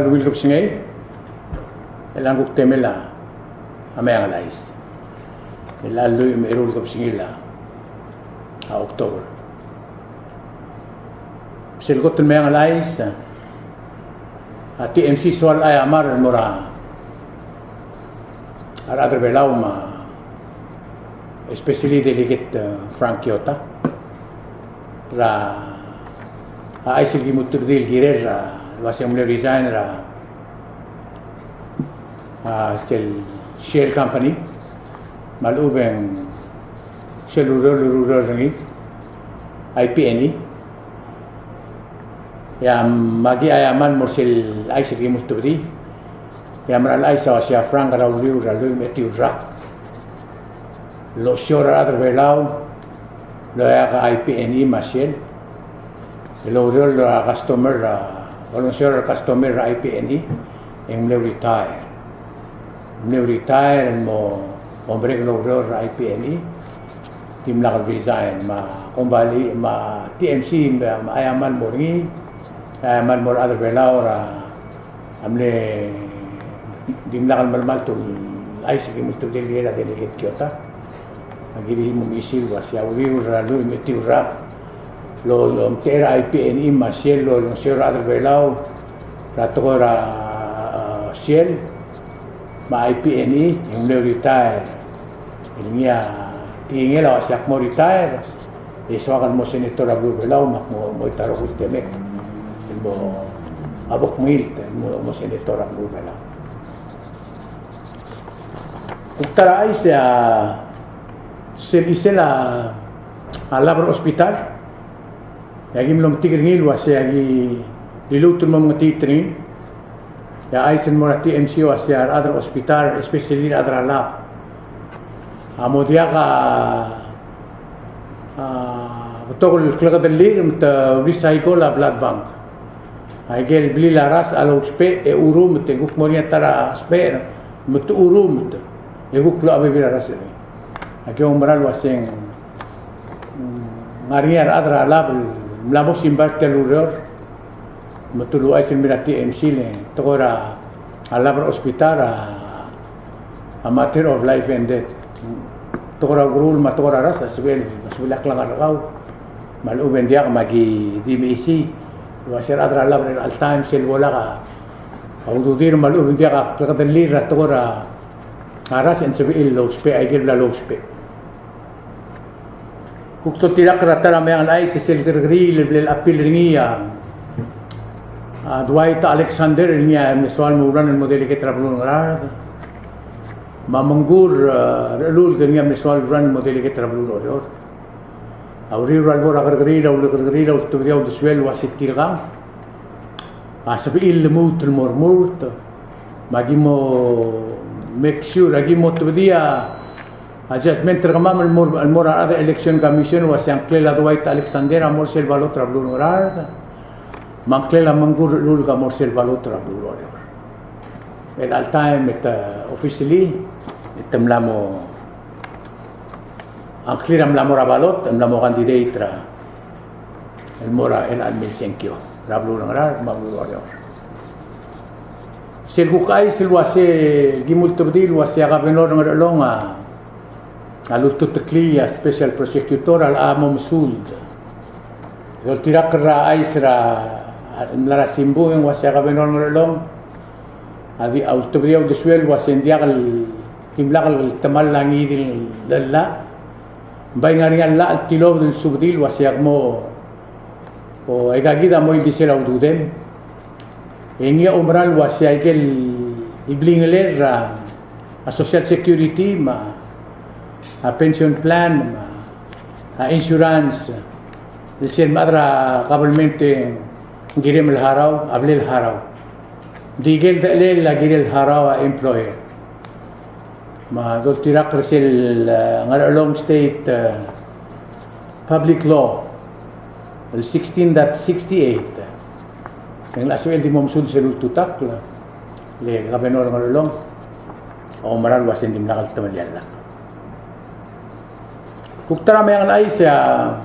Wilkop singay, elang kuk temela, amayang alais. Lalo yung may Wilkop singila, October. Silgot yung mayang alais, TMC soal ay amar mura, aradar belaw ma, especially delegate Frank Kyoto, ra ay silgi muturdil girer wasang mula resign ra Shell Company malubeng Shell rural ringi IPNE ya magi ayaman morsil ay silgi muturdil ya maral ay sa siya Frank Raulio ralu metiu rak lo shora adar belaw lo ya ka IPNE Shell lo customer volunteer customer IPNE yang retire mo break lo IPNE tim la resign ma kembali ma TMC ayaman moringi ayaman mor adar belaw amle dim la malmal tul ay sige musto delegate delegate Kyoto agiri mo misil wasya uri ralu metiu rak lo tera IPNE Shell lo Shell adar belaw rato Shell ma IPNE yung retire ilmiya tingel o siyak mo retire iswakan mo senator adar belaw mo itaro ko temek mo abok mil mo senator adar belaw kuktara ay siya isela alabra hospital yagi mlom tigringil was yagi dilutun mo mga titring ya aisen mo na TMC was ya other hospital especially other lab amo dia ka betokol klagadalir mta recycle la blood bank ay gel bili la ras alo spe e urum te guk moria tara spe mta urum te e guk lo abe bila ras ni ake umbral waseng ngariar adra lab mlamo simbar teluror matulu ay silmira TMC le tokora alabra hospital a matter of life and death tokora gurul matokora ras asbel masbilak lang aragaw maluben dia magi DBC wasir adra alabra al time sel wala ka aududir maluben dia ka kadali ra tokora aras en sebil lo spe ay gel la lo spe kukto tilak ratara mayang alay si Selgril lel apil ringiya Dwight Alexander ringiya miswal muran ang modeli ke trablon ngarad mamanggur lul ringiya miswal muran modeli ke trablon yor awri ralbo ragargrila tubriya udiswel wasitilga asabil lemut murmurt magimo make sure agimo tubriya adjustment tergamam al ada election commission was yang klela Dwight Alexander amor sel balot trablun orar mangklela mangur lul ka amor sel balot trablun orar at all time officially temlamo ang clear amlamo rabalot amlamo candidate ra el mora el almil senkyo trablun orar mablun orar sel hukay sel wase gimul tubdil wase gavenor ngalonga alutut tekliya special prosecutor al amom sud yol tirak ra aisra mlara simbu yang wasya ka benon ngolong adi autobriya udiswel wasendia kal timlakal tamal langi dil lalla bay ngari alla al tilob del subdil wasyak mo o egagida mo idisela ududem engia umbral wasya kel iblingeler a social security ma a pension plan, a insurance, el madra cabalmente girem el haraw, able el haraw. Digel de la girel haraw a employer. Ma dol tirak resel ngaralong state public law, el 16.68. Ang aswel di momsul selul tutak le gabenor ngaralong. O maral wasen dim nakal tamalyalla. Kuktara mayang ay sa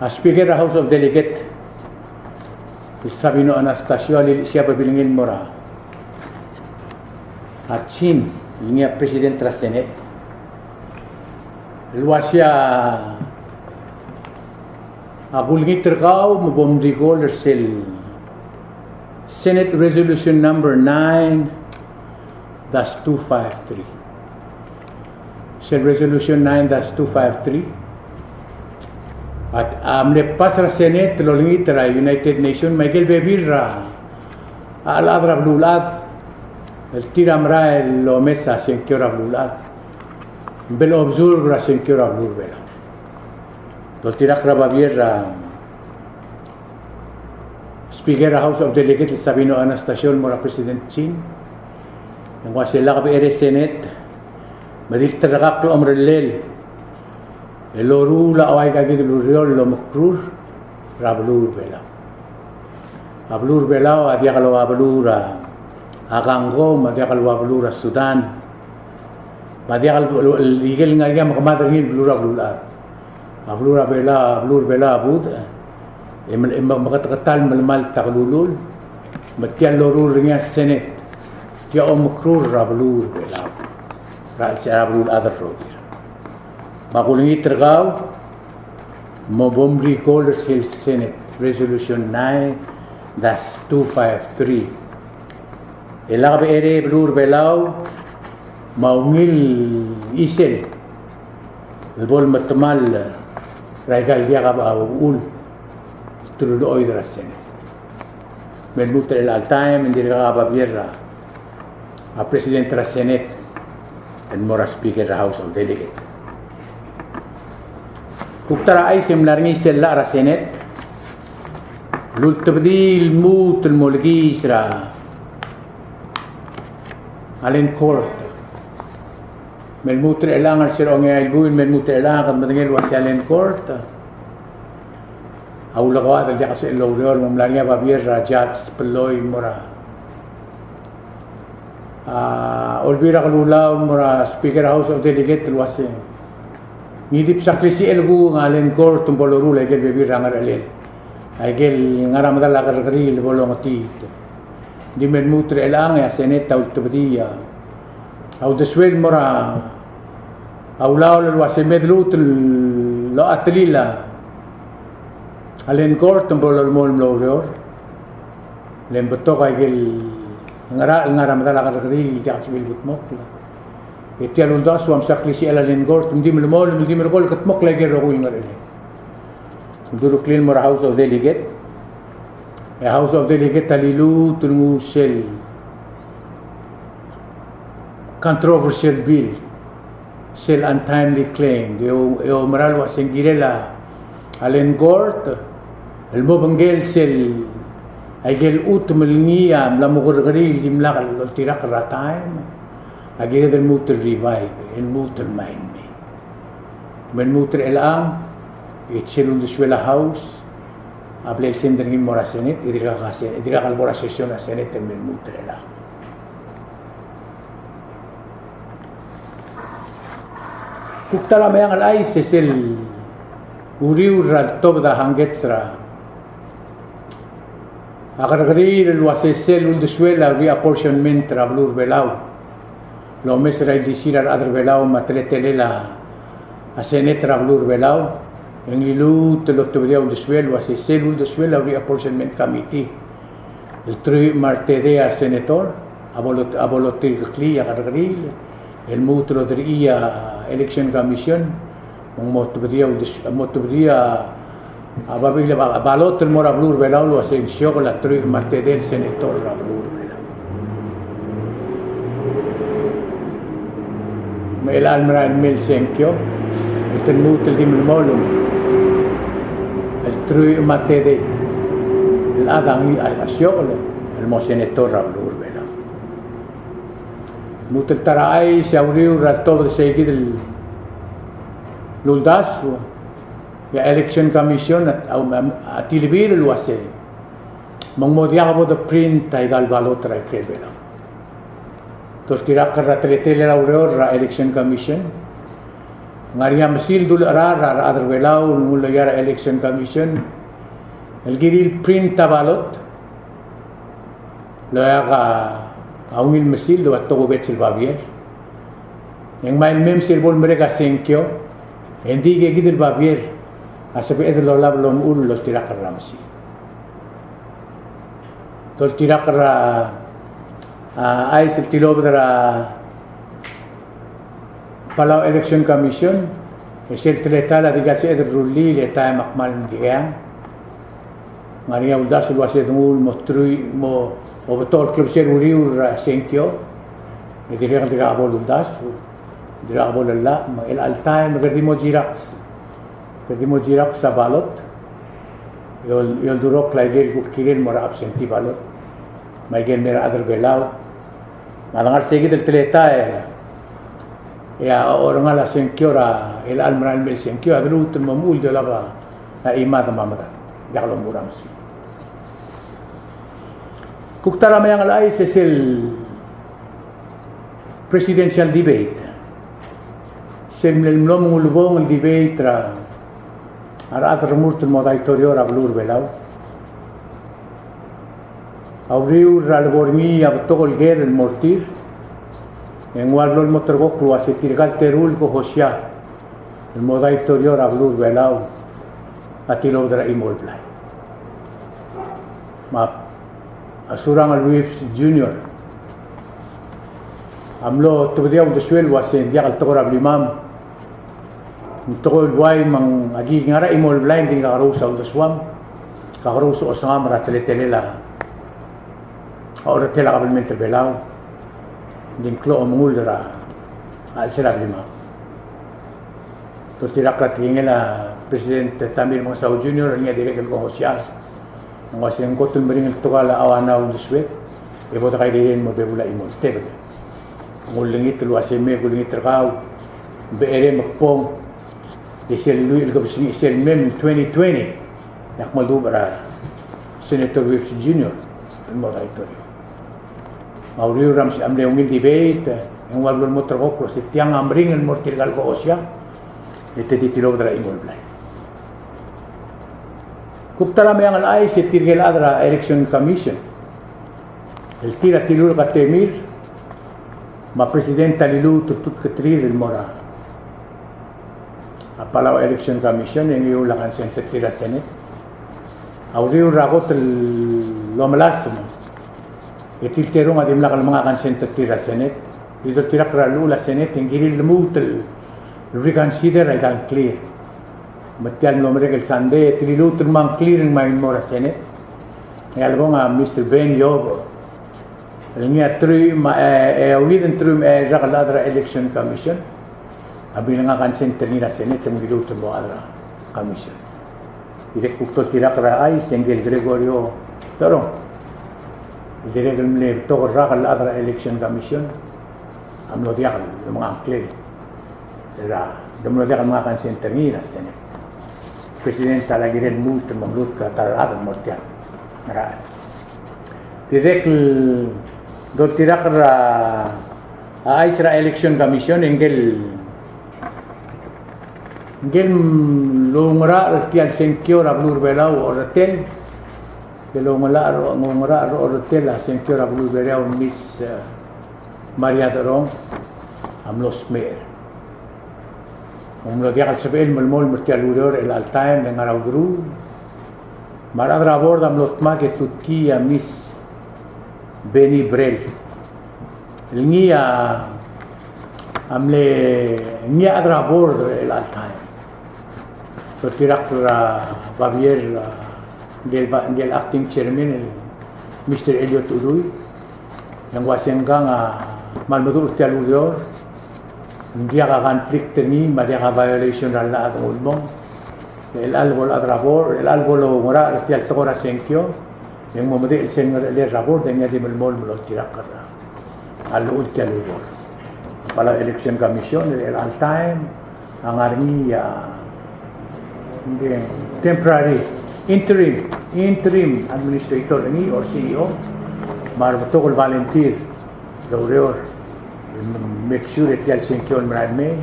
Speaker of House of Delegate il Sabino Anastasio siya pabilingin mora at Chin niya president ra Senate ilwa siya agulngit terkau mabomrigol sel Senate Resolution number 9-253 sel Resolution 9-253 at lepas ra Senate lolingit ra United Nations Michael Bebirra al-adra blulad el tiram ra lo mesa sin que ra blulad bel observe ra sin que ra blulbela dol tirak ra Bebirra Speaker House of Delegates Sabino Anastasio mora President Chin yang wasila ka ere Senate madil teragak lo omrelel elorula away kagid luriol lo makrur rablur bela ablur bela adia kalau ablura agango madia kalau ablura Sudan madia kalau ligel ngaria makamadrangil blura blulat ablura bela ablur bela abud makatatal malmal taklulul matian lorur ringa Senate dia makrur rablur bela rablur other road makulingi tergaw mabomri call sil Senate Resolution 9-253 ilakabi ere blur belaw maungil isel bol matmal raigal dia ka ul tululoy dra Senate men mutre al time indira ka Bebirra a president ra Senate and mora speaker ra House of Delegates kuktara ay simlarngi sella ra Senate lul tabdil mut المولقيس را alin court men mutre elangan sirong ay buin men mutre elangan madangel wasi alin court awla ko at dia kasi lawyer mamlarngi Bebirra judge peloy mora olbira kalulaw mora speaker House of Delegates wasi ngidip sa krisi elgu ngalen court tumbolo rule gel Bebirra ngaralel ay gel ngaramdala karkaril bolong tit di men mutre elang ya Senate taw tubdiya aw deswel mora awlaw lo wasi medlut lo atlila alen court tumbolo mol lawyer lem betok ay gel ngaramdala karkaril dia asbil gutmok itialun das wam saklisi alen court hindi melmol hindi mergol katmok lagi ro ngarele dulu clean mora House of Delegates House of Delegates talilu tungu sel controversial bill sel untimely claim yo maral wa sengirela alen court el mobangel sel ay gel ut melniya la mogorgari limla al tirak ra time agire del muter revive el muter mind me men muter elang itselun deswela house ablel sendringin mora Senate idira kalbora sesyon na Senate men muter elang kuktala mayang alay sesel uriur ral tobda hangetsra agargarir lo sesel un deswela reapportionment rablur belaw lo mesra il disirar adr belaw matletelela a Senate rablur belaw yang lilu telotobria un deswelo a sesel un deswela reapportionment committee el 3 martedea senator abolotir kli agargaril el mutro dria election commission motobria ababila balot el mora blur belaw lo asensio la 3 martedel senator rablur belaw el almra el mel senkyo este mutel dim molum el 3 martedel el adang asio el mo senator rablur belaw mutel tarai se abriu ratto seguid el luldas ya election commission at tilibir lo ase mangmodia abo the print ay galbalot ra kebela to tirak ratletele la ra election commission ngaria masil dul ra adr belaw mulayara election commission el giril print tabalot loya ka aungil mesil do atto bet sil babier yang main mem sirbol mereka senkyo hindi ke gidil babier asabi edlo lablon ul los tirakar ramsi tol tirakar ay sil tilobra Palau Election Commission esil tletala digasi ed rulli le tay makmal ndigang Maria Udas luas edmul motrui mo obotol club ser uriur senkyo edirek dirabol Udas dirabol la el altay magerdimo jirak sa balot yol durok laigel kukirel mora absenti balot maigel mera adar belaw malangar segi del tletay ya orang ala senkora el almral mel senkio adlut mamul de laba na imada mamada jakalom buram si kuktara mayang alay sel presidential debate sel mlom ulbong debate ra ara atramurt modaitorio rablur belaw auriu ralbormi abtogol ger el mortir en walol motorgok luas tirgal terul ko hosya el modaitorio rablur belaw atilo dra imol blay ma asurang al Luis Junior amlo tubdiaw de suel wasen dial tokora blimam tokol way mang agi ngara imol blay ding garo sa udaswam garo so osama rateletelela ora tela kabelmente belaw din klo amul dara al sila lima to tirakat ngela presidente Tamir Monsau Junior niya direk el social ngo sen ko tumring el tokala awana udiswe e bota kay din mo bebula imol tebe ngulingit lu aseme ngulingit trakaw beere makpong isel lu el gobsing isel mem 2020 yakmal du bara Senator Wilson Junior el modaitorio Mauriu Rams amle ungil debate ang walol mo trokok si tiang amring el mortil gal ko osya ite ditilo dra imol blay kuktara mayang alay si tirgel adra election commission el tira tilur ka temir ma presidenta lilu tutut ketrir el mora a Palau Election Commission yang iulakan sente tira senate auriu ragot el lomelasmo Itil terong adim lakal mga kansenta tira Senate. Ito tira kralu la Senate ang giril mutal reconsider ay kan clear. Matial no mereka sande tililu termang clear ng main mora Senate. Ngalbo nga Mr. Ben Yogo. Niya tru within tru rakal adra election commission. Abi nga kansenta nila Senate ang gilu mo adra commission. Direk pukto tira kra ay Sengel Gregorio Torong. Direk mle to rakal adra election commission amlo diakal mga angkle era demlo diakal mga kan center ni la Senate president lagi ren mult mamlut ka tarad mortia era direk do tirak ra Isra election commission engel lungra tial senkyo rablur belaw oratel Belum ngora hotel la senkyo rablur belaw Miss Maria Dorong amlos mer umlo dia kal sebel molmol mertial uror el altaim dengan raugru mara grabor amlot ma ke Turkia Miss Beni Brel ngia amle ngia adrabor el altaim tertirak Bavier del acting chairman Mr. Elliot Uduy yang wasenggang malmadur tial uror dia ka conflict ni madia ka violation rala at ulmong el albol adrabor el albol ngora tial tokora senkyo yang momode el senor el rabor dengan di melmol mol tirak al tial uror para election commission el time ang army temporary interim administrator ni or CEO marbotokol volunteer Gaurior make sure that yal senkyon marami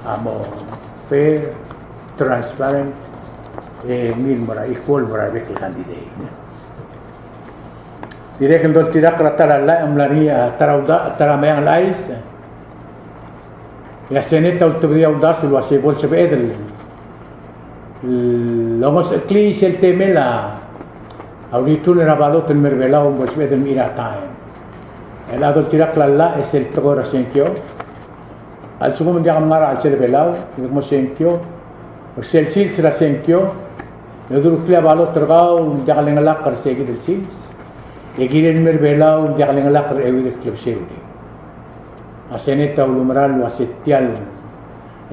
amo fair transparent mil mara equal mara ke candidate direk dol tirak rataralla amlania taramayang lais ya senate tau tubri audas lo se bol se bedel lomos ekli sel temela auritul rabalot el mervelao bol se bedel mira time el adol tirak lalla es el togora senkyo al sumo dia kamara al sel velao mo senkyo sel sil sera senkyo Yodul klia balot tergau jangan ngelak kerja gitu sils. Yakirin merbelau jangan ngelak kerja itu klub selde. Asenet tahu lumaran wasitial.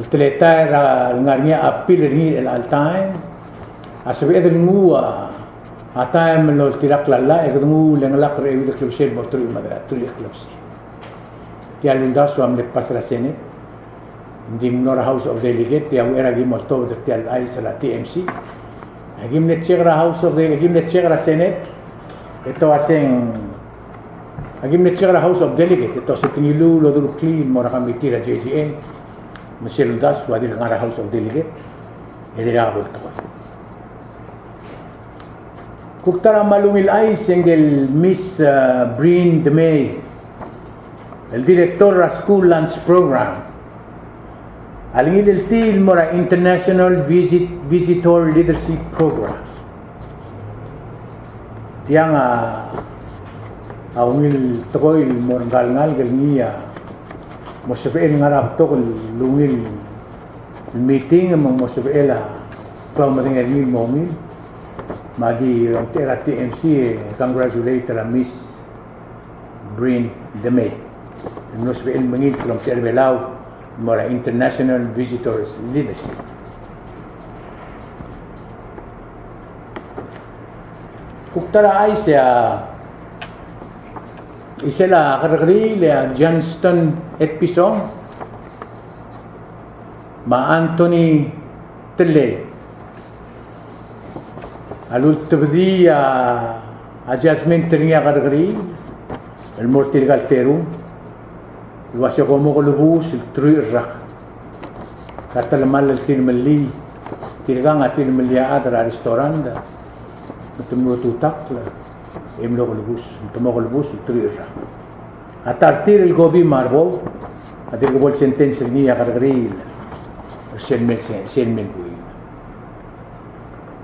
Teleta era ngarnya apil ringi el altain. Asabi ada ngua. Atain menol tirak lalla. Ekdungu ngelak kerja itu klub selde motor madra tulis klub selde. Tial lundas suam lepas rasenet. Di Minora House of Delegate yang era gimol tahu tial ai salah TMC. Agim net chegra House of the agim net chegra Senate ito asing agim net chegra House of Delegate ito sa tingilu lo dulu clean mo kami tira JGN Michelle Das wadil ngara House of Delegate edirabol to kuktara malumil ay single Miss Breen DeMay el director ra school lunch program Alingil el til mora International Visitor Leadership Program. Tiang awngil tokoy mor ngal galniya mo sabel ngarap to lungil meeting mo sabela klaw madingal ni momi magi tera TMC congratulate la Miss Breen DeMay. No sabel mangil klaw terbelaw Mora International Visitors Leadership. Kuktara ay siya isela karagri le Johnston et Pisong ma Anthony Telle alul tabdi adjustment niya karagri el mortirgal teru Luasya ko mo ko lubus, trui rak. Kata lemal tin meli, tiragang atin melia adra restoran da. Tumlo tutak la. Emlo ko lubus, tumo ko lubus, trui rak. Atartir el gobi marbo, atin ko bol sentence niya karagri. Sen men buin.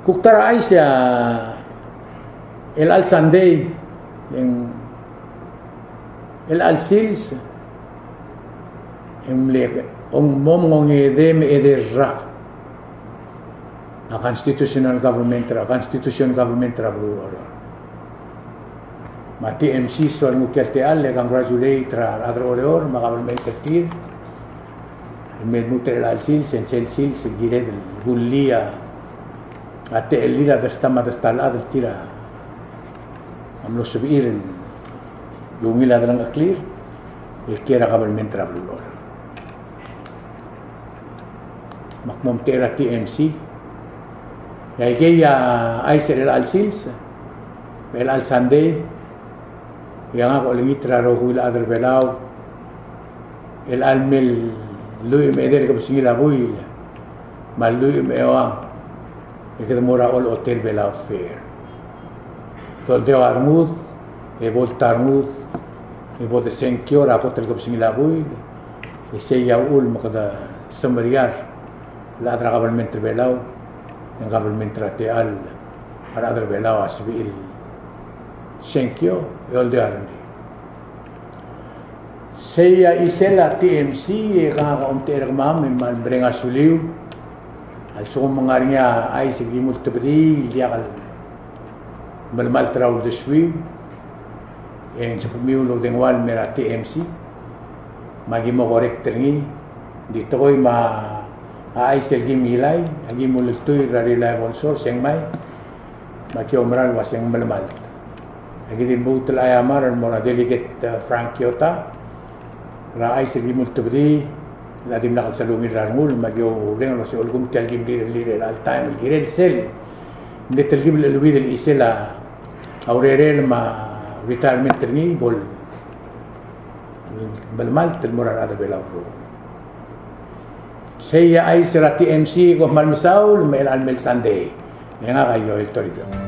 Kuktara ay siya el al Sunday, el al Sils, mom edem rak a constitution government rabru ma TMC so mukelte alle congratulate adro or ma government tir med mutel al sil sen sil gire del gullia ate elira da stama da stala del tira amlo subir lumila dalang clear ikiera government rabru makmum tera TMC kaya ay ser el alsils el al Sunday yang ako lingitra rohul adar belaw el almel luy meder ko singila buil maluy mewa ikadmura ol hotel belaw fair tol de armud e voltarmud e bode senkiora hotel ko singila buil e seya ul makada samariar la adra government belau ng government rateal para adra belau asbil senkyo yol de arndi seya isela TMC ka umter mam mal brenga suliu al sum mangarnya ay sige multibri liakal malmal traw de swi en sa pumiulo dengwal mera TMC magi mo corrector ni dito koy ma ay selgi milay agi multuy reliable source yang mai maki omral waseng malmal agi din butel ayamar mora delegate Frank Yota ra ay selgi multibri la dim nakal salumi rarmul magi o reng lo se olgum telgim lire al time girel sel de telgim le luwi del isela aurerel ma retirement terni bol malmal tel mora ada belau Saya ay sera TMC ko malmisaul mel al mel Sunday. Yang kayo el toribyo.